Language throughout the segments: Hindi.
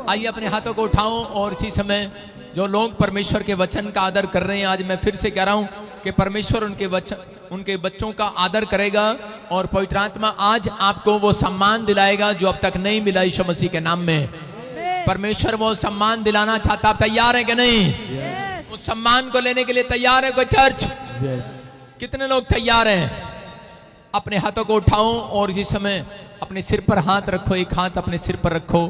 आइए अपने हाथों को उठाऊं और इसी समय जो लोग परमेश्वर के वचन का आदर कर रहे हैं, आज मैं फिर से कह रहा हूं कि परमेश्वर उनके बच्चों का आदर करेगा और पवित्र आत्मा आज आपको वो सम्मान दिलाएगा जो अब तक नहीं मिला यीशु मसीह के नाम में। परमेश्वर वो सम्मान दिलाना चाहता। आप तैयार हैं कि नहीं? उस सम्मान को लेने के लिए तैयार है कोई चर्च? कितने लोग तैयार हैं? अपने हाथों को उठाओ और इसी समय अपने सिर पर हाथ रखो, एक हाथ अपने सिर पर रखो।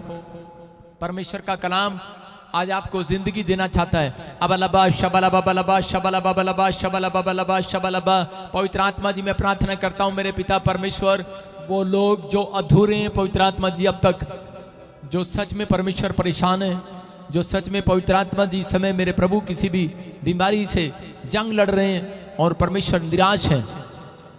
परमेश्वर का कलाम आज आपको जिंदगी देना चाहता है। अबलबा शबलबा बलबा शबलबा बलबा शबलबा बलबा शबलबा। पवित्र आत्मा जी, मैं प्रार्थना करता हूं मेरे पिता परमेश्वर, वो लोग जो अधूरे हैं पवित्र आत्मा जी, अब तक जो सच में परमेश्वर परेशान है, जो सच में पवित्र आत्मा जी समय मेरे प्रभु किसी भी बीमारी से जंग लड़ रहे हैं और परमेश्वर निराश है,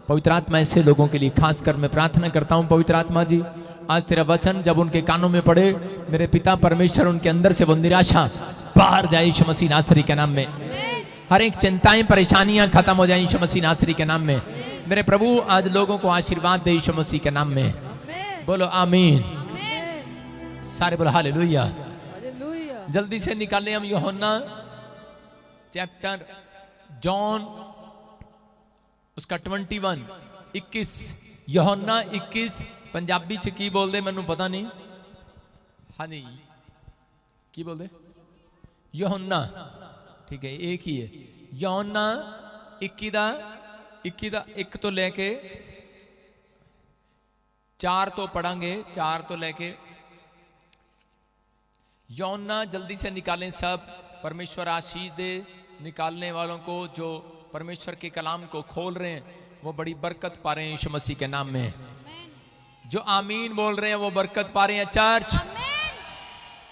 पवित्र आत्मा ऐसे लोगों के लिए खासकर मैं प्रार्थना करता हूं। पवित्र आत्मा जी, आज तेरा वचन जब उनके कानों में पड़े, मेरे पिता परमेश्वर, उनके अंदर से वो निराशा बाहर जाए यीशु मसीह नासरी के नाम में। हर एक चिंताएं परेशानियां खत्म हो जाए यीशु मसीह नासरी के नाम में। मेरे प्रभु आज लोगों को आशीर्वाद दे यीशु मसीह के नाम में। बोलो आमीन। सारे बोलो हालेलुया। जल्दी से निकालें हम यूहन्ना चैप्टर जॉन उसका 21 यूहन्ना 21 पंजाबी च की बोल दे मैनू पता नहीं। हाँ जी, की बोल दे? यूहन्ना, ठीक है, एक ही है। यूहन्ना 21 दा 1 तो लेके 4 तो पढ़ांगे, 4 तो लेके यूहन्ना जल्दी से निकालें सब। परमेश्वर आशीष दे निकालने वालों को, जो परमेश्वर के कलाम को खोल रहे हैं वो बड़ी बरकत पा रहे हैं यीशु मसीह के नाम में। जो आमीन बोल रहे हैं वो बरकत पा रहे हैं चर्च।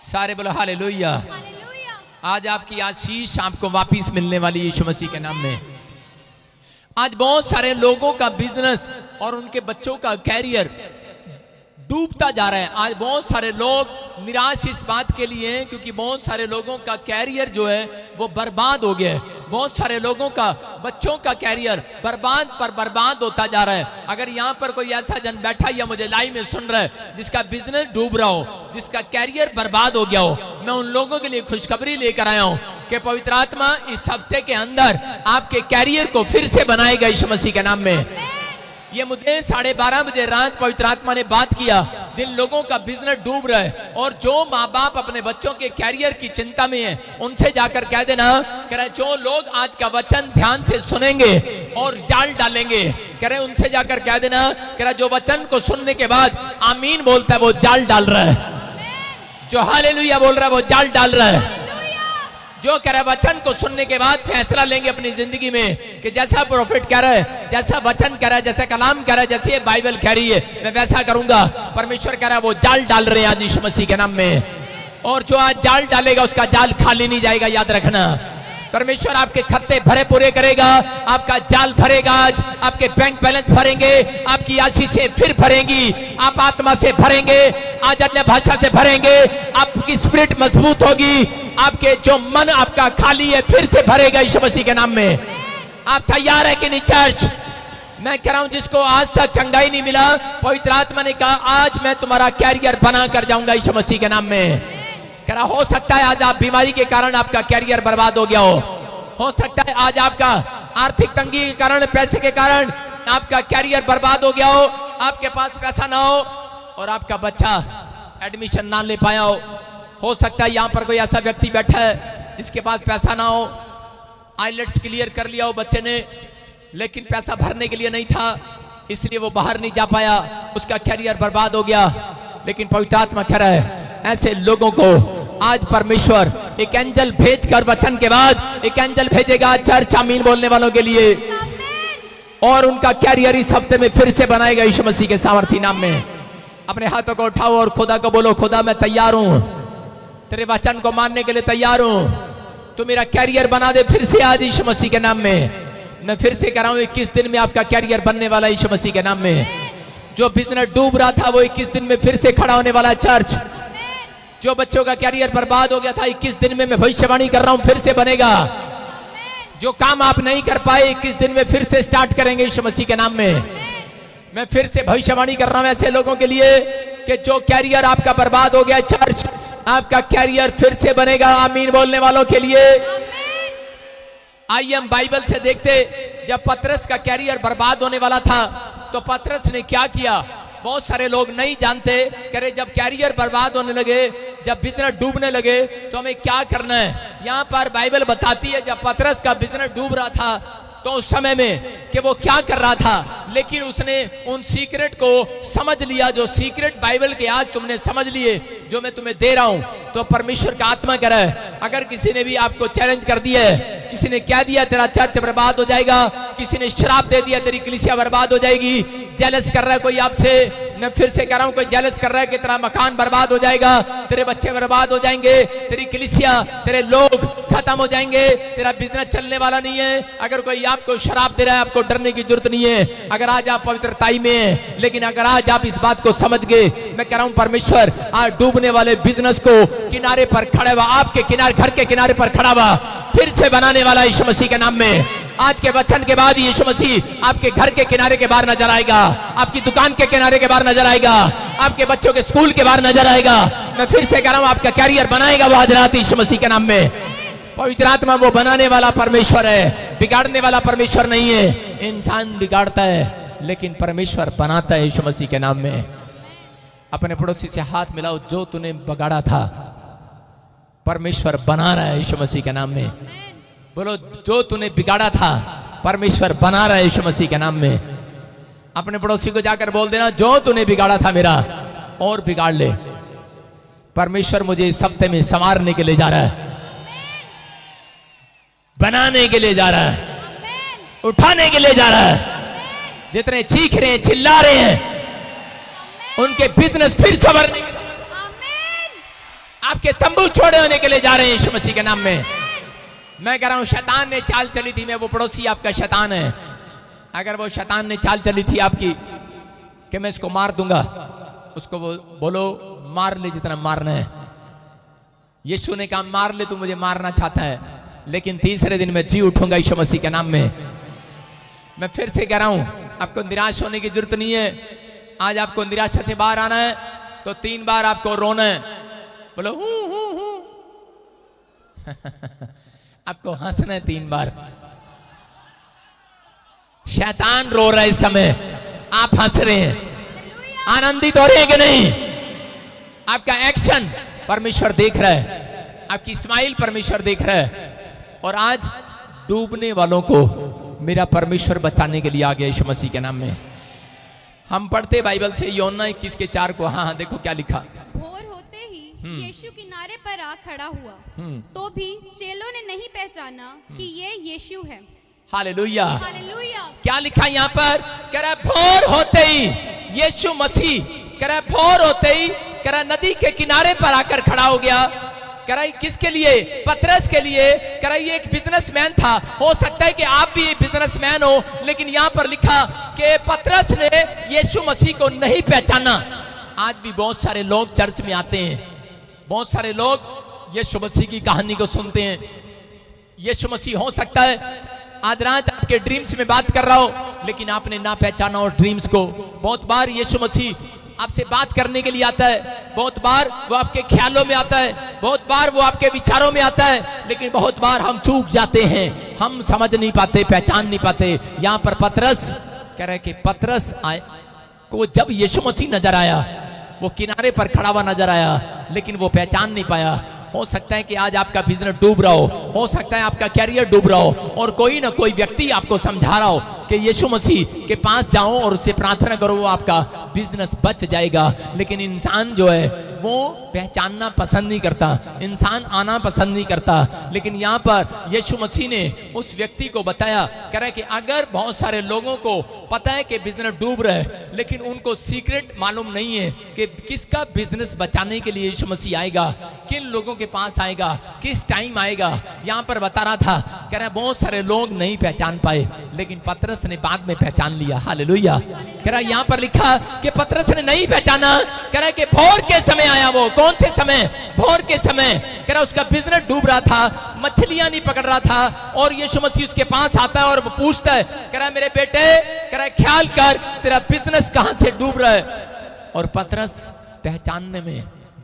सारे बोलो हालेलुया। आज आपकी आशीष आपको वापिस मिलने वाली यीशु मसीह के नाम में। आज बहुत सारे लोगों का बिजनेस और उनके बच्चों का कैरियर डूबता जा रहा है। आज बहुत सारे लोग निराश इस बात के लिए हैं क्योंकि बहुत सारे लोगों का कैरियर जो है वो बर्बाद हो गया है। बहुत सारे लोगों का बच्चों का कैरियर बर्बाद होता जा रहा है। अगर यहाँ पर कोई ऐसा जन बैठा या मुझे लाइव में सुन रहा है जिसका बिजनेस डूब रहा हो, जिसका कैरियर बर्बाद हो गया हो, मैं उन लोगों के लिए खुशखबरी लेकर आया हूँ कि पवित्र आत्मा इस हफ्ते के अंदर आपके कैरियर को फिर से बनाएगा यीशु मसीह के नाम में। ये मुझे 12:30 बजे रात पवित्र आत्मा ने बात किया। जिन लोगों का बिजनेस डूब रहा है और जो माँ बाप अपने बच्चों के कैरियर की चिंता में है, उनसे जाकर कह देना, कह रहे जो लोग आज का वचन ध्यान से सुनेंगे और जाल डालेंगे, कह रहे उनसे जाकर कह देना, कह रहे जो वचन को सुनने के बाद आमीन बोलता है वो जाल डाल रहा है। जो हालेलुया बोल रहा है वो जाल डाल रहा है। जो कह रहा है वचन को सुनने के बाद फैसला लेंगे अपनी जिंदगी में कि जैसा प्रोफेट कह रहा है, जैसा वचन कह रहा है, जैसा कलाम कह रहा है, जैसे ये बाइबल कह रही है, मैं वैसा करूंगा। परमेश्वर कह रहा है वो जाल डाल रहे हैं आज यीशु मसीह के नाम में। और जो आज जाल डालेगा उसका जाल खाली नहीं जाएगा, याद रखना। परमेश्वर आपके खत्ते भरे पूरे करेगा, आपका जाल भरेगा। आज आपके बैंक बैलेंस भरेंगे, आपकी आशीषें फिर भरेंगी, आप आत्मा से भरेंगे, आज अन्य भाषा से भरेंगे, आपकी स्पिरिट मजबूत होगी, आपके जो मन आपका खाली है फिर से भरेगा यीशु मसीह के नाम में। आप तैयार है कि नहीं चर्च? मैं कह रहा हूं जिसको आज तक चंगाई नहीं मिला, पवित्र आत्मा ने कहा आज मैं तुम्हारा कैरियर बना कर जाऊंगा यीशु मसीह के नाम में। कह रहा हो सकता है आज आप बीमारी के कारण आपका कैरियर बर्बाद हो गया हो सकता है आज आपका आर्थिक तंगी के कारण, पैसे के कारण आपका कैरियर बर्बाद हो गया आपके पास पैसा ना हो और आपका बच्चा एडमिशन ना ले पाया हो सकता है यहाँ पर कोई ऐसा व्यक्ति बैठा है जिसके पास पैसा ना हो, आईलेट्स क्लियर कर लिया हो बच्चे ने, लेकिन पैसा भरने के लिए नहीं था, इसलिए वो बाहर नहीं जा पाया, उसका कैरियर बर्बाद हो गया। लेकिन पवित्र आत्मा कह रहा है ऐसे लोगों को आज परमेश्वर एक एंजल भेजकर, वचन के बाद एक एंजल भेजेगा चर्च आमीन बोलने वालों के लिए, और उनका कैरियर इस हफ्ते में फिर से बनाएगा यीशु मसीह के सामर्थी नाम में। अपने हाथों को उठाओ और खुदा को बोलो, खुदा मैं तैयार हूं, तेरे वचन को मानने के लिए तैयार हूं, तू मेरा कैरियर बना दे फिर से आज यीशु मसीह के नाम में। मैं फिर से कह रहा हूं 21 दिन में आपका कैरियर बनने वाला यीशु मसीह के नाम में। जो बिजनेस डूब रहा था वो 21 दिन में फिर से खड़ा होने वाला चर्च। जो बच्चों का कैरियर बर्बाद हो गया था 21 दिन में मैं भविष्यवाणी कर रहा हूं फिर से बनेगा। जो काम आप नहीं कर पाए 21 दिन में फिर से स्टार्ट करेंगे यीशु मसीह के नाम में। मैं फिर से भविष्यवाणी कर रहा हूं ऐसे लोगों के लिए कि जो कैरियर आपका बर्बाद हो गया चर्च, आपका कैरियर फिर से बनेगा। आमीन बोलने वालों के लिए। आइए हम बाइबल से देखते, जब पतरस का कैरियर बर्बाद होने वाला था तो पतरस ने क्या किया। बहुत सारे लोग नहीं जानते, कह रहे जब कैरियर बर्बाद होने लगे, जब बिजनेस डूबने लगे तो हमें क्या करना है। यहाँ पर बाइबल बताती है जब पतरस का बिजनेस डूब रहा था तो उस समय में कि वो क्या कर रहा था, लेकिन उसने उन सीक्रेट को समझ लिया। जो सीक्रेट बाइबल के आज तुमने समझ लिए, जो मैं तुम्हें दे रहा हूं, तो परमेश्वर का आत्मा कह रहा है। अगर किसी ने भी आपको चैलेंज कर दिया है, किसी ने कह दिया तेरा चर्च बर्बाद हो जाएगा, किसी ने श्राप दे दिया तेरी कलीसिया बर्बाद हो जाएगी, जेलस कर रहा है कोई आपसे, मैं फिर से कह रहा हूं, कोई जेलस कर रहा है कि तेरा मकान बर्बाद हो जाएगा, तेरे बच्चे बर्बाद हो जाएंगे, तेरी कलीसिया, तेरे लोग खत्म हो जाएंगे, तेरा बिजनेस चलने वाला नहीं है। अगर कोई आपको शराब दे रहा है, आपको डरने की जरूरत नहीं है। अगर आज आप पवित्रताई में हैं, लेकिन अगर आज आप इस बात को समझ गए, मैं कह रहा हूं परमेश्वर आज डूबने वाले बिजनेस को किनारे पर खड़ा हुआ, आपके किनारे, घर के किनारे पर खड़ा हुआ, फिर से बनाने वाला यीशु मसीह के नाम में। आज के वचन के बाद यीशु मसीह आपके घर के किनारे के बाहर नजर आएगा, आपकी दुकान के किनारे के बाहर नजर आएगा, आपके बच्चों के स्कूल के बाहर नजर आएगा। मैं फिर से कह रहा हूं आपका कैरियर बनाएगा वो आज रात यीशु मसीह के नाम में। पवित्र आत्मा वो बनाने वाला परमेश्वर है, बिगाड़ने वाला परमेश्वर नहीं है। इंसान बिगाड़ता है लेकिन परमेश्वर बनाता है यीशु मसीह के नाम में। अपने पड़ोसी से हाथ मिलाओ, जो तूने बिगाड़ा था परमेश्वर बना रहा है यीशु मसीह के नाम में। बोलो, जो तूने बिगाड़ा था परमेश्वर बना रहा है यीशु मसीह के नाम में। अपने पड़ोसी को जाकर बोल देना, जो तूने बिगाड़ा था मेरा और बिगाड़ ले, परमेश्वर मुझे इस हफ्ते में संवारने के लिए जा रहा है, बनाने के लिए जा रहा है, उठाने के लिए जा रहा है। जितने चीख रहे हैं, चिल्ला रहे हैं, उनके बिजनेस फिर संवरने, आपके तंबू छोड़े होने के लिए जा रहे हैं यीशु मसीह के नाम में। मैं कह रहा हूं शैतान ने चाल चली थी, मैं वो पड़ोसी आपका शैतान है, अगर वो शैतान ने चाल चली थी आपकी कि मैं इसको मार दूंगा, उसको बोलो मार ले जितना मारना है। यीशु ने कहा मार ले, तू मुझे मारना चाहता है, लेकिन तीसरे दिन मैं जी उठूंगा यीशु मसीह के नाम में। मैं फिर से कह रहा हूं आपको निराश होने की जरूरत नहीं है। आज आपको निराशा से बाहर आना है तो 3 बार आपको रोना है। बोलो हूं आपको हंसना है 3 बार। शैतान रो रहा है इस समय, आप हंस रहे हैं, आनंदित हो रहे हैं कि नहीं? आपका एक्शन परमेश्वर देख रहा है, आपकी स्माइल परमेश्वर देख रहा है। और आज डूबने वालों को मेरा परमेश्वर बचाने के लिए आ गया यीशु मसीह के नाम में। हम पढ़ते बाइबल से यूहन्ना 21:4 को। हाँ देखो क्या लिखा। भोर होते ही यीशु किनारे पर आ खड़ा हुआ, तो भी चेलों ने नहीं पहचाना कि ये यीशु है। Hallelujah, hallelujah. क्या लिखा यहाँ पर? कह रहा भोर होते ही यीशु मसीह, कह रहा भोर होते ही, कह रहा नदी के किनारे पर आकर खड़ा हो गया। कह रहा किसके लिए? पतरस के लिए। कह रहा ये एक बिजनेसमैन था, हो सकता है कि आप भी बिजनेसमैन हो, लेकिन यहाँ पर लिखा कि पतरस ने यीशु मसीह को नहीं पहचाना। आज भी बहुत सारे लोग चर्च में आते हैं, बहुत सारे लोग यीशु मसीह की कहानी को सुनते हैं। यीशु मसीह हो सकता है आज रात आपके ड्रीम्स में बात कर रहा हो, लेकिन आपने ना पहचाना उस ड्रीम्स को। बहुत बार यीशु मसीह आपसे बात करने के लिए आता है, बहुत बार वो आपके ख्यालों में आता है, बहुत बार वो आपके विचारों में आता है, लेकिन बहुत बार हम चूक जाते हैं, हम समझ नहीं पाते, पहचान नहीं पाते। यहाँ पर पतरस कह रहे कि पतरस को जब यीशु मसीह नजर आया, वो किनारे पर खड़ा हुआ नजर आया, लेकिन वो पहचान नहीं पाया। हो सकता है कि आज आपका बिजनेस डूब रहा हो सकता है आपका कैरियर डूब रहा हो, और कोई ना कोई व्यक्ति आपको समझा रहा हो कि यीशु मसीह के पास जाओ और उससे प्रार्थना करो, वो आपका बिजनेस बच जाएगा। लेकिन इंसान जो है वो पहचानना पसंद नहीं करता, इंसान आना पसंद नहीं करता। लेकिन यहाँ पर यीशु मसीह ने उस व्यक्ति को बताया, कह रहा है कि अगर बहुत सारे लोगों को पता है कि बिजनेस डूब रहा है, लेकिन उनको सीक्रेट मालूम नहीं है कि किसका बिजनेस बचाने के लिए यीशु मसीह आएगा, किन लोगों के पास आएगा, किस टाइम आएगा। यहाँ पर बता रहा था, कह रहा है बहुत सारे लोग नहीं पहचान पाए, लेकिन पतरस ने बाद में पहचान लिया। हालेलुया। कह रहा है यहाँ पर लिखा कि पतरस ने नहीं पहचाना। कह रहा है कि भोर के समय आया वो। कौन से समय? भोर के समय। कह रहा उसका बिजनेस डूब रहा था, मछलियां नहीं पकड़ रहा था, और यीशु मसीह उसके पास आता है और वो पूछता है, कह रहा है मेरे बेटे, कह रहा है ख्याल कर तेरा बिजनेस कहां से डूब रहा है। और पतरस पहचानने में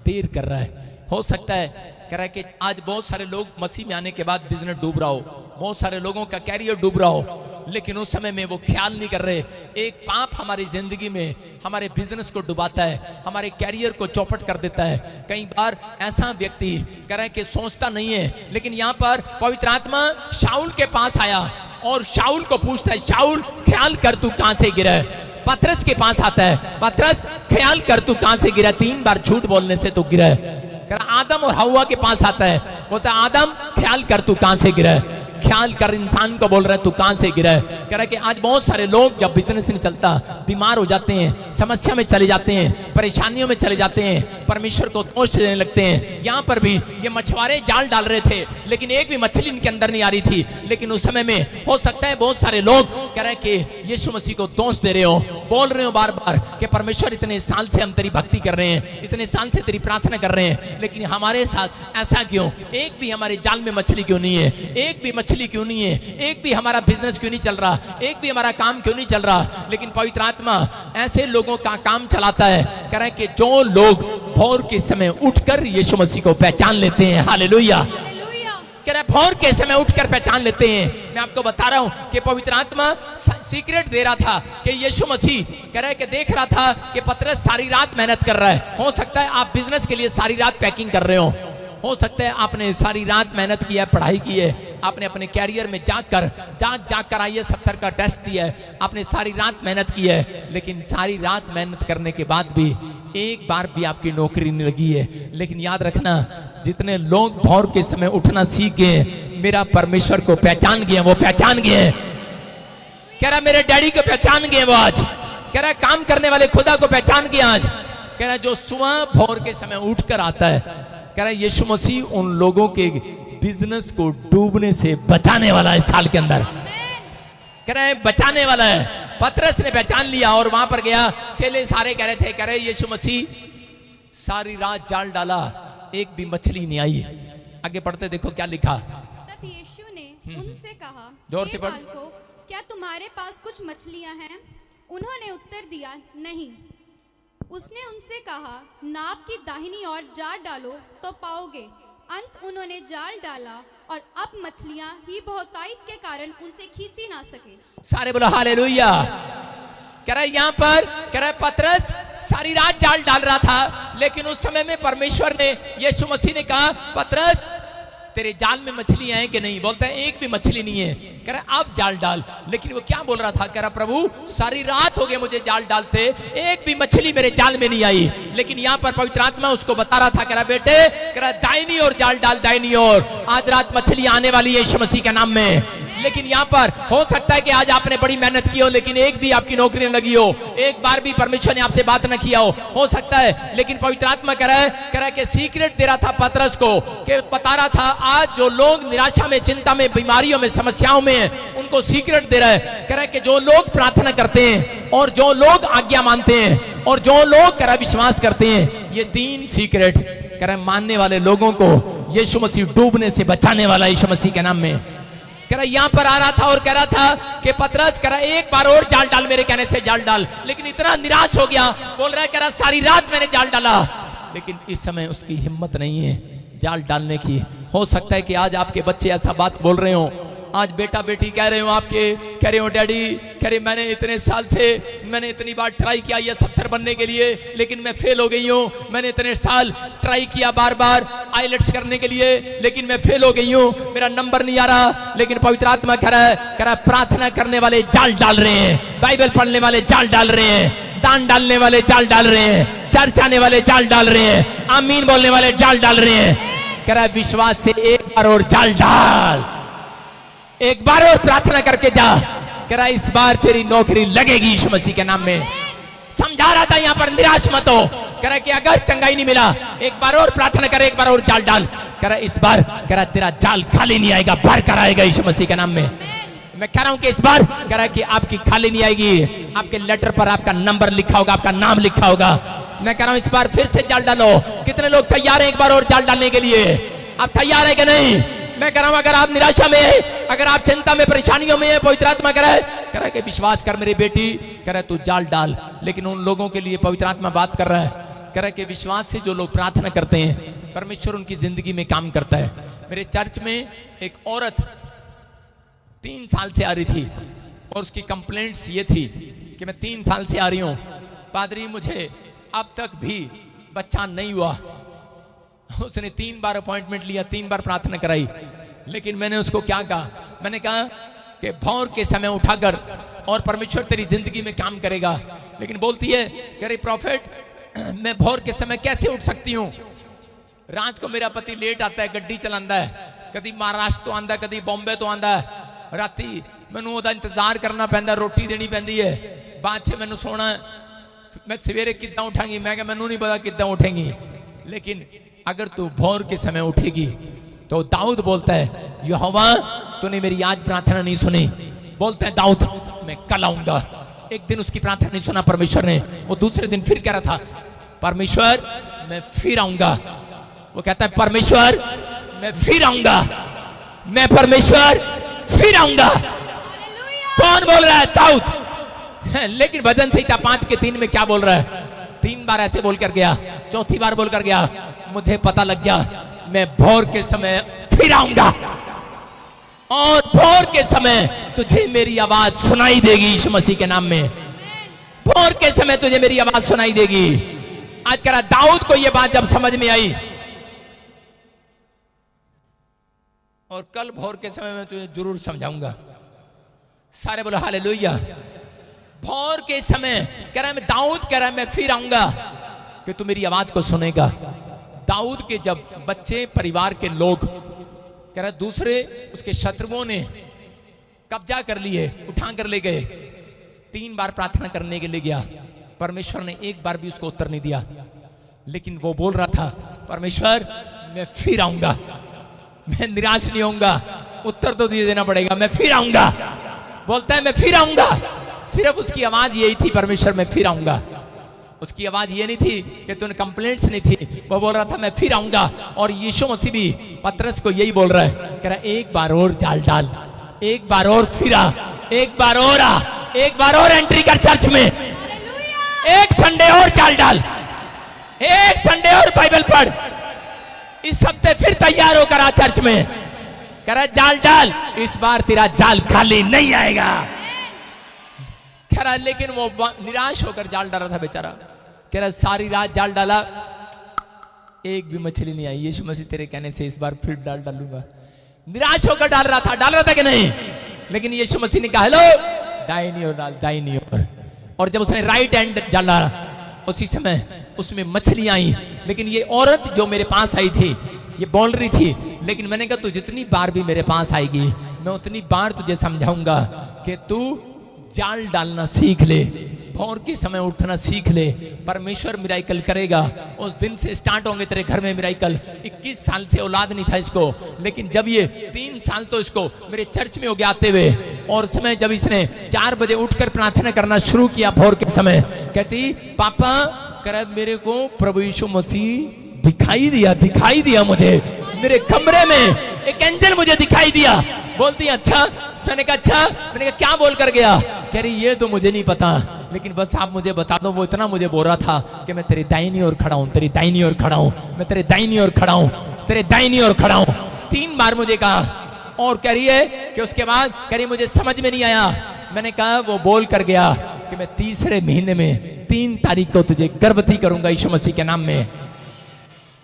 देर कर रहा है। हो सकता है कह रहा है कि आज बहुत सारे लोग मसीह में आने के बाद बिजनेस डूब रहा हो, बहुत सारे लोगों का कैरियर डूब रहा हो, लेकिन उस समय में वो ख्याल नहीं कर रहे। एक पाप हमारी जिंदगी में हमारे बिजनेस को डुबाता है, हमारे कैरियर को चौपट कर देता है। कई बार ऐसा व्यक्ति कह रहा है कि सोचता नहीं है, लेकिन यहाँ पर पवित्र आत्मा शाऊल के पास आया और शाऊल को पूछता है, शाऊल ख्याल कर तू कहां से गिरा है। पतरस के पास आता है, पतरस ख्याल कर तू कहां से गिरा, 3 बार झूठ बोलने से तू गिरा है। आदम और हव्वा के पास आता है, बोलता है आदम ख्याल कर तू कहां से गिरा है। ख्याल कर, इंसान को बोल रहा है तू कहां से गिरा है। कह रहा है कि आज बहुत सारे लोग जब बिजनेस नहीं चलता बीमार हो जाते हैं, समस्या में चले जाते हैं, परेशानियों में चले जाते हैं, परमेश्वर को दोष देने लगते हैं। यहाँ पर भी ये मछुआरे जाल डाल रहे थे, लेकिन एक भी मछली इनके अंदर नहीं आ रही थी। लेकिन उस समय में हो सकता है बहुत सारे लोग कह रहे हैं कि यीशु मसीह को दोष दे रहे हो, बोल रहे हो बार बार कि परमेश्वर इतने साल से हम तेरी भक्ति कर रहे हैं, इतने साल से तेरी प्रार्थना कर रहे हैं, लेकिन हमारे साथ ऐसा क्यों, एक भी हमारे जाल में मछली क्यों नहीं है, एक भी मछली क्यों नहीं है, एक भी हमारा बिजनेस क्यों नहीं चल रहा, एक भी हमारा काम क्यों नहीं चल रहा। लेकिन पवित्र आत्मा ऐसे लोगों का काम चलाता है, कह रहा है कि जो लोग भोर के समय उठकर यीशु मसीह को पहचान लेते हैं। हालेलुया। कह रहा है भोर के समय उठकर पहचान लेते हैं। मैं आपको बता रहा हूं कि पवित्र आत्मा सीक्रेट दे रहा था कि यीशु मसीह कह रहा है कि देख रहा था कि पतरस सारी रात मेहनत कर रहा है। हो सकता है आप बिजनेस के लिए सारी रात पैकिंग कर रहे हो सकता है आपने सारी रात मेहनत की है, पढ़ाई की है, आपने अपने कैरियर में जाग कर IAS अफसर का टेस्ट दिया है, आपने सारी रात मेहनत की है, लेकिन सारी रात मेहनत करने के बाद भी एक बार भी आपकी नौकरी नहीं लगी है। लेकिन याद रखना, जितने लोग भोर के समय उठना सीख गए, मेरा परमेश्वर को पहचान गए, वो पहचान गए। कह रहा मेरे डैडी को पहचान गए वो आज, कह रहा काम करने वाले खुदा को पहचान गए आज। कह रहा जो सुबह भोर के समय उठकर आता है, कह रहा यीशु मसीह उन लोगों के बिजनेस को डूबने से बचाने वाला है इस साल के अंदर। कह रहा है बचाने वाला है। पतरस ने पहचान लिया और वहां पर गया, चेले सारे कह रहे थे, कह रहे यीशु मसीह सारी रात जाल डाला, एक भी मछली नहीं आई। आगे पढ़ते देखो क्या लिखा। तब यीशु ने उनसे कहा, जोर से पढ़। बालकों, क्या तुम्हारे पास कुछ मछलियां हैं? उन्होंने उत्तर दिया, नहीं। उसने उनसे कहा, नाव की दाहिनी ओर जाल डालो तो पाओगे। अंत उन्होंने जाल डाला और अब मछलियां ही बहुतायत के कारण उनसे खींची ना सके। सारे बोलो हालेलुया। कह रहा है यहाँ पर, कह रहा है पतरस सारी रात जाल डाल रहा था, लेकिन उस समय में परमेश्वर ने, यीशु मसीह ने कहा, पतरस तेरे जाल में मछली है कि नहीं? बोलता है एक भी मछली नहीं है। कह रहा अब जाल डाल। लेकिन वो क्या बोल रहा था? कह रहा प्रभु सारी रात हो गई मुझे जाल डालते, एक भी मछली मेरे जाल में नहीं आई। लेकिन यहाँ पर पवित्र आत्मा उसको बता रहा था, कह रहा बेटे, कह रहा दाहिनी ओर जाल डाल, दाहिनी ओर। आज रात मछली आने वाली है यीशु मसीह के नाम में। लेकिन यहाँ पर हो सकता है कि आज आपने बड़ी मेहनत की हो, लेकिन एक भी आपकी नौकरी न लगी हो, एक बार भी परमेश्वर ने आपसे बात न किया हो सकता है। लेकिन पवित्र आत्मा कह रहा है कि सीक्रेट दे रहा था पतरस को, कि बता रहा था आज जो लोग निराशा में, चिंता में, बीमारियों में, समस्याओं में, उनको सीक्रेट दे रहा है। कह रहा है कि जो लोग प्रार्थना करते हैं और जो लोग आज्ञा मानते हैं और जो लोग कह रहा विश्वास करते हैं, ये 3 सीक्रेट कह रहा मानने वाले लोगों को यीशु मसीह डूबने से बचाने वाला यीशु मसीह के नाम में। कह रहा यहाँ पर आ रहा था और कह रहा था कि पतरस, कह रहा एक बार और जाल डाल, मेरे कहने से जाल डाल। लेकिन इतना निराश हो गया, बोल रहा है, कह रहा सारी रात मैंने जाल डाला, लेकिन इस समय उसकी हिम्मत नहीं है जाल डालने की। हो सकता है कि आज आपके बच्चे ऐसा बात बोल रहे हो, आज बेटा बेटी कह रहे हो आपके, कह रहे हो डैडी, कह रहे मैंने इतने साल से, मैंने इतनी बार ट्राई किया ये अफसर बनने के लिए, लेकिन मैं फेल हो गई हूँ। मैंने इतने साल ट्राई किया बार बार IELTS करने के लिए, लेकिन मैं फेल हो गई हूँ, मेरा नंबर नहीं आ रहा। लेकिन पवित्र आत्मा कह रहा प्रार्थना करने वाले जाल डाल रहे हैं, बाइबल पढ़ने वाले जाल डाल रहे हैं, दान डालने वाले जाल डाल रहे हैं, चर्च आने वाले जाल डाल रहे हैं, आमीन बोलने वाले जाल डाल रहे हैं। कह रहा विश्वास से एक बार और जाल डाल, एक बार और प्रार्थना करके जा। कह रहा इस बार तेरी नौकरी लगेगी यीशु मसीह के नाम में। समझा रहा था यहाँ पर निराश मत हो। कह रहा कि अगर चंगाई नहीं मिला, एक बार और प्रार्थना कर, एक बार और जाल डाल। कह रहा इस बार, कह रहा तेरा जाल खाली नहीं आएगा, भर कर आएगा यीशु मसीह के नाम में। मैं कह रहा हूं कि इस बार, कह रहा कि आपकी खाली नहीं आएगी, आपके लेटर पर आपका नंबर लिखा होगा, आपका नाम लिखा होगा। मैं कह रहा हूं इस बार फिर से जाल डालो। कितने लोग तैयार हैं एक बार और जाल डालने के लिए? आप तैयार है कि नहीं? मैं कह रहा हूं अगर आप निराशा में है, अगर आप चिंता में, परेशानियों में है, पवित्र आत्मा कह रहा है कि विश्वास कर मेरी बेटी, कह रहा है तू जाल डाल। लेकिन उन लोगों के लिए पवित्र आत्मा बात कर रहा है, कह रहा कि विश्वास से जो लोग प्रार्थना करते हैं परमेश्वर उनकी जिंदगी में काम करता है। मेरे चर्च में एक औरत 3 साल से आ रही थी और उसकी कंप्लेंट्स ये थी कि मैं 3 साल से आ रही हूं पादरी, मुझे अब तक भी बच्चा नहीं हुआ। उसने 3 बार अपॉइंटमेंट लिया, 3 बार प्रार्थना कराई, लेकिन मैंने उसको क्या कहा, मैंने कहा कि भोर के समय उठाकर और परमेश्वर तेरी जिंदगी में काम करेगा। लेकिन बोलती है कह रही प्रॉफिट मैं भोर के समय कैसे उठ सकती हूँ, रात को मेरा पति लेट आता है, गड्डी चलाता है, कभी महाराष्ट्र तो आंदा कभी बॉम्बे तो आंदा है, राती मैनू ओदा इंतजार करना पैंदा, रोटी देनी पैंदी है, बाद च मैनू सोना, मैं सवेरे किद्दां उठांगी, मैं क्या मैनू नहीं पता किद्दां उठेंगी, लेकिन अगर तू भोर के समय उठेगी तो दाऊद बोलता है यहोवा तूने मेरी आज प्रार्थना नहीं सुनी, बोलता है दाऊद मैं कल आऊंगा। एक दिन उसकी प्रार्थना नहीं सुना परमेश्वर ने, वो दूसरे दिन फिर कह रहा था परमेश्वर मैं फिर आऊंगा। वो कहता है परमेश्वर मैं फिर आऊंगा, मैं परमेश्वर फिर आऊंगा। कौन बोल रहा है? दाऊद। लेकिन भजन संहिता 5:3 में क्या बोल रहा है? 3 बार ऐसे बोलकर गया, चौथी बार बोलकर गया मुझे पता लग गया मैं भोर के समय फिर आऊंगा और भोर के समय तुझे मेरी आवाज सुनाई देगी यीशु मसीह के नाम में। भोर के समय तुझे मेरी आवाज सुनाई देगी। आज कह रहा दाऊद को यह बात जब समझ में आई और कल भोर के समय में तुझे जरूर समझाऊंगा। सारे बोलो हालेलुया। भोर के समय कह रहा है, मैं दाऊद कह रहा है मैं फिर आऊंगा कि तू मेरी आवाज को सुनेगा। दाऊद के जब बच्चे परिवार के लोग कह रहा दूसरे उसके शत्रुओं ने कब्जा कर लिए, उठा कर ले गए, 3 बार प्रार्थना करने के लिए गया, परमेश्वर ने 1 बार भी उसको उत्तर नहीं दिया। लेकिन वो बोल रहा था परमेश्वर मैं फिर आऊंगा, मैं निराश नहीं होऊंगा, उत्तर तो तुझे देना पड़ेगा, मैं फिर आऊंगा। बोलता है मैं फिर आऊंगा। सिर्फ उसकी आवाज यही थी परमेश्वर मैं फिर आऊंगा। उसकी आवाज ये नहीं थी कि तूने कंप्लेंट्स नहीं थी, वो बोल रहा था मैं फिर आऊंगा। और यीशु मसीह भी पतरस को यही बोल रहा है, कह रहा है एक बार और जाल डाल, एक बार और फिरा, एक बार और आ, एक बार और एंट्री कर चर्च में, एक संडे और जाल डाल, एक संडे और बाइबल पढ़, इस हफ्ते फिर तैयार होकर आ चर्च में। कह रहा जाल डाल, इस बार तेरा जाल खाली नहीं आएगा। कह रहा लेकिन वो निराश होकर जाल डाल रहा था बेचारा। कह रहा सारी रात जाल डाला, एक भी मछली नहीं आई। यीशु मसीह तेरे कहने से इस बार फिर जाल डालूंगा। निराश होकर डाल रहा था कि नहीं? लेकिन यीशु मसीह ने कहा हेलो दाहिनी ओर डाल, दाहिनी ओर। और जब उसने राइट हैंड डाला उसी समय उसमें मछलियां आई। लेकिन ये औरत जो मेरे पास आई थी ये बोल रही थी, लेकिन मैंने कहा तू जितनी बार भी मेरे पास आएगी मैं उतनी बार तुझे समझाऊंगा कि तू जाल डालना सीख ले, भोर के समय उठना सीख ले, परमेश्वर मिराइकल करेगा। उस दिन से स्टार्ट होंगे तेरे घर में मिराइकल। 21 साल से औलाद नहीं था इसको, लेकिन जब ये 3 साल तो इसको मेरे चर्च में हो गया आते हुए, और समय जब इसने 4 बजे उठकर प्रार्थना करना शुरू किया भोर के समय, कहती पापा कर मेरे को प्रभु यीशु मसीह दिखाई दिया मुझे मेरे कमरे में एक एंजल मुझे दिखाई दिया। बोलती अच्छा, मैंने कहा अच्छा, मैंने कहा क्या बोल कर गया? कह रही ये तो मुझे नहीं पता, लेकिन बस आप मुझे बता दो। वो इतना मुझे बोल रहा था कि मैं तेरी दाहिनी ओर खड़ा हूं, तेरी दाहिनी ओर खड़ा हूं, मैं तेरे दाहिनी ओर खड़ा हूं, तेरे दाहिनी ओर खड़ा हूं। 3 बार मुझे कहा। और कह रही है कि उसके बाद कह रही मुझे समझ में नहीं आया। मैंने कहा वो बोल कर गया कि मैं 3रे महीने में 3 तारीख को तुझे गर्भवती करूंगा यीशु मसीह के नाम में।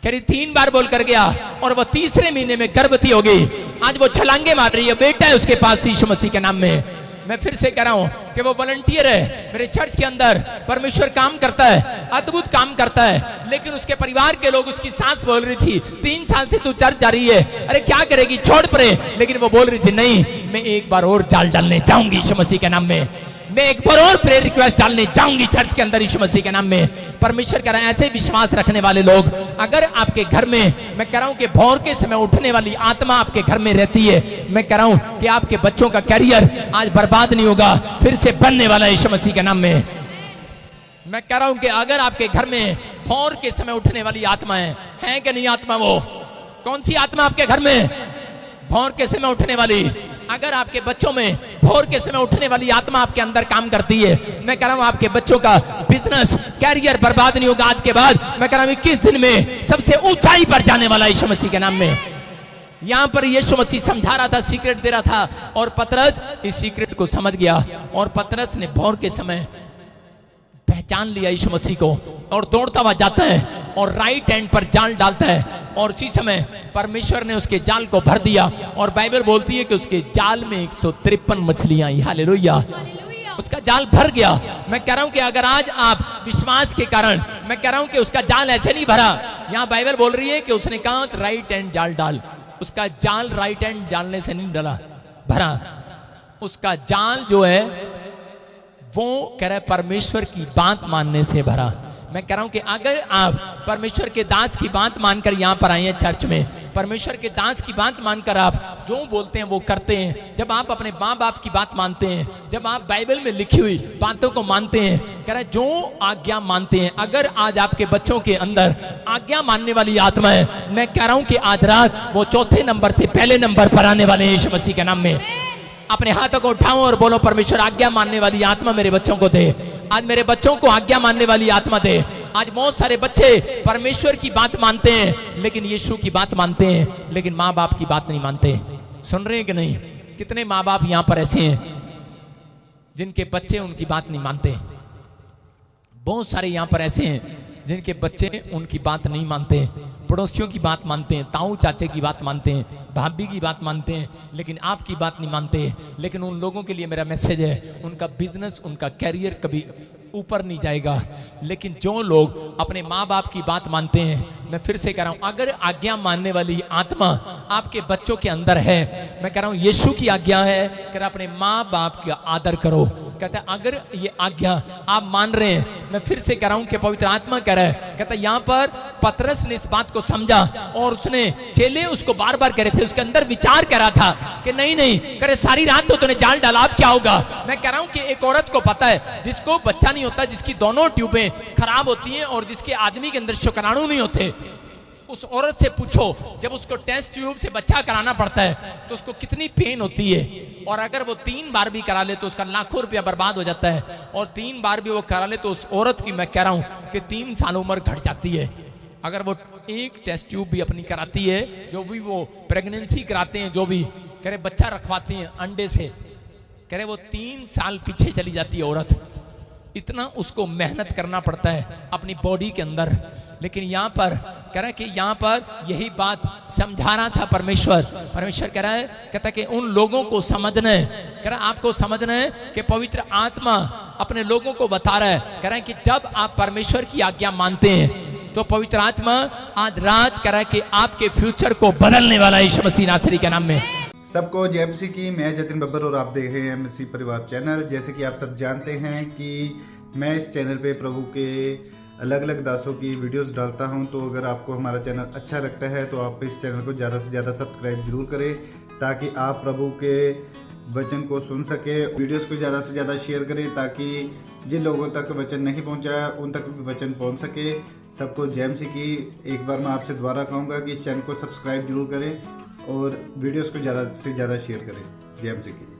कह रही 3 बार बोल कर गया और वो 3रे महीने में गर्भवती हो गई। आज वो छलांगे मार रही है, बेटा है उसके पास यीशु मसीह के नाम में। मैं फिर से कह रहा हूं कि वो वॉलंटियर है मेरे चर्च के अंदर। परमेश्वर काम करता है, अद्भुत काम करता है। लेकिन उसके परिवार के लोग, उसकी सास बोल रही थी 3 साल से तू चर्च जा रही है, अरे क्या करेगी, छोड़ पड़े। लेकिन वो बोल रही थी नहीं, मैं एक बार और जाल डालने जाऊंगी यीशु मसीह के नाम में, मैं एक बार और प्रेयर रिक्वेस्ट डालने जाऊंगी चर्च के अंदर यीशु मसीह के नाम में। परमेश्वर कह रहा है ऐसे विश्वास रखने वाले लोग, अगर आपके घर में, मैं कह रहा हूं कि भोर के समय उठने वाली आत्मा आपके घर में रहती है, मैं कह रहा हूं कि आपके बच्चों का कैरियर आज बर्बाद नहीं होगा, फिर से बनने वाला है यीशु मसीह के नाम में। मैं कह रहा हूं कि अगर आपके घर में भोर के समय उठने वाली आत्मा है कि नहीं आत्मा? वो कौन सी आत्मा आपके घर में भोर के समय उठने वाली? अगर आपके बच्चों में भोर के समय उठने वाली आत्मा आपके अंदर काम करती है, मैं कह रहा हूं आपके बच्चों का बिजनेस कैरियर बर्बाद नहीं होगा आज के बाद। मैं कह रहा हूं 21 दिन में सबसे ऊंचाई पर जाने वाला यीशु मसीह के नाम में। यहां पर यीशु मसीह समझा रहा था, सीक्रेट दे रहा था, और पतरस इस सीक्रेट को समझ गया और पतरस ने भोर के समय पहचान लिया यीशु मसीह को और दौड़ता हुआ जाता है और राइट हैंड पर जाल डालता है और उसी समय परमेश्वर ने उसके जाल को भर दिया और बाइबल बोलती है कि उसके जाल में 153 मछलियां आई। हालेलुया, उसका जाल भर गया। मैं कह रहा हूं कि अगर आज आप विश्वास के कारण, मैं कह रहा हूं कि उसका जाल ऐसे नहीं भरा। यहां बाइबल बोल रही है कि उसने कहा राइट हैंड जाल डाल, उसका जाल राइट हैंड डालने से नहीं डाला भरा, उसका जाल जो है वो कह रहा है परमेश्वर की बात मानने से भरा। मैं कह रहा हूं कि अगर आप परमेश्वर के दास की बात मानकर यहां पर आए हैं चर्च में, परमेश्वर के दास की बात मानकर आप जो बोलते हैं वो करते हैं, जब आप अपने माँ बाप की बात मानते हैं, जब आप बाइबल में लिखी हुई बातों को मानते हैं, कह रहा है जो आज्ञा मानते हैं, अगर आज आपके बच्चों के अंदर आज्ञा मानने वाली आत्मा है, मैं कह रहा हूं कि आज रात वो चौथे नंबर से पहले नंबर पर आने वाले हैं यीशु मसीह के नाम में। अपने हाथों को उठाओ और बोलो परमेश्वर आज्ञा मानने वाली आत्मा मेरे बच्चों को दे। आज मेरे बच्चों को आज्ञा मानने वाली आत्मा दे। आज बहुत सारे बच्चे परमेश्वर की बात मानते हैं लेकिन यीशु की बात मानते हैं लेकिन माँ बाप की बात नहीं मानते। सुन रहे हैं कि नहीं? कितने माँ बाप यहाँ पर ऐसे हैं जिनके बच्चे उनकी बात नहीं मानते। बहुत सारे यहाँ पर ऐसे हैं जिनके बच्चे उनकी बात नहीं मानते, पड़ोसियों की बात मानते हैं, ताऊ चाचे की बात मानते हैं, भाभी की बात मानते हैं, लेकिन आपकी बात नहीं मानते। लेकिन उन लोगों के लिए मेरा मैसेज है, उनका बिजनेस, उनका कैरियर कभी ऊपर नहीं जाएगा। लेकिन जो लोग अपने माँ बाप की बात मानते हैं, मैं फिर से कह रहा हूं, अगर आज्ञा मानने वाली आत्मा आपके बच्चों के अंदर है, मैं कह रहा हूं यीशु की आज्ञा है कि अपने माँ बाप का आदर करो। कहता है अगर ये आज्ञा आप मान रहे हैं, मैं फिर से कह रहा हूं कि पवित्र आत्मा कह रहा है, कहता है यहाँ पर पतरस ने इस बात को समझा और उसने चेले उसको बार बार कह रहे थे, उसके अंदर विचार कर रहा था कि नहीं नहीं करे सारी रात तो तूने जाल डाला, अब क्या होगा। मैं कह रहा हूं कि एक औरत को पता है जिसको बच्चा नहीं होता, जिसकी दोनों ट्यूबें खराब होती हैं और जिसके आदमी के अंदर शुक्राणु नहीं होते, उस औरत से पूछो जब उसको टेस्ट ट्यूब से बच्चा कराना पड़ता है तो उसको कितनी पेन होती है। और अगर वो 3 बार भी करा ले तो उसका लाखों रुपया बर्बाद हो जाता है, और 3 बार भी वो करा ले तो उस औरत की मैं कह रहा हूं कि 3 साल उम्र घट जाती है। अगर वो एक टेस्ट ट्यूब भी अपनी कराती है, जो भी वो प्रेगनेंसी कराते हैं, जो भी कह रहे बच्चा रखवाती हैं अंडे से, कह रहे वो 3 साल पीछे चली जाती है औरत। इतना उसको मेहनत करना पड़ता है अपनी बॉडी के अंदर। लेकिन यहाँ पर कह रहा है कि यहाँ पर यही बात समझा रहा था परमेश्वर। परमेश्वर कह रहा है, कहता है कि उन लोगों को समझना है, कह रहा है आपको समझना है कि पवित्र आत्मा अपने लोगों को बता रहा है, कह रहा है कि जब आप परमेश्वर की आज्ञा मानते हैं तो पवित्र आत्मा आज रात कह रहा है कि आपके फ्यूचर को बदलने वाला है यीशु मसीह नासरी के नाम में। सबको जय मसीह की। मैं जतिन बब्बर और आप देख रहे हैं मसीह परिवार चैनल। जैसे कि आप सब जानते हैं कि मैं इस चैनल पे प्रभु के अलग अलग दासों की वीडियोस डालता हूं, तो अगर आपको हमारा चैनल अच्छा लगता है तो आप इस चैनल को ज़्यादा से ज़्यादा सब्सक्राइब जरूर करें ताकि आप प्रभु के वचन को सुन सके। वीडियोस को ज़्यादा से ज़्यादा शेयर करें ताकि जिन लोगों तक वचन नहीं पहुंचा उन तक भी वचन पहुंच सके। सबको जय मसीह की। एक बार मैं आपसे दोबारा कहूँगा कि इस चैनल को सब्सक्राइब जरूर करें और वीडियोस को ज़्यादा से ज़्यादा शेयर करें। जय मसीह की।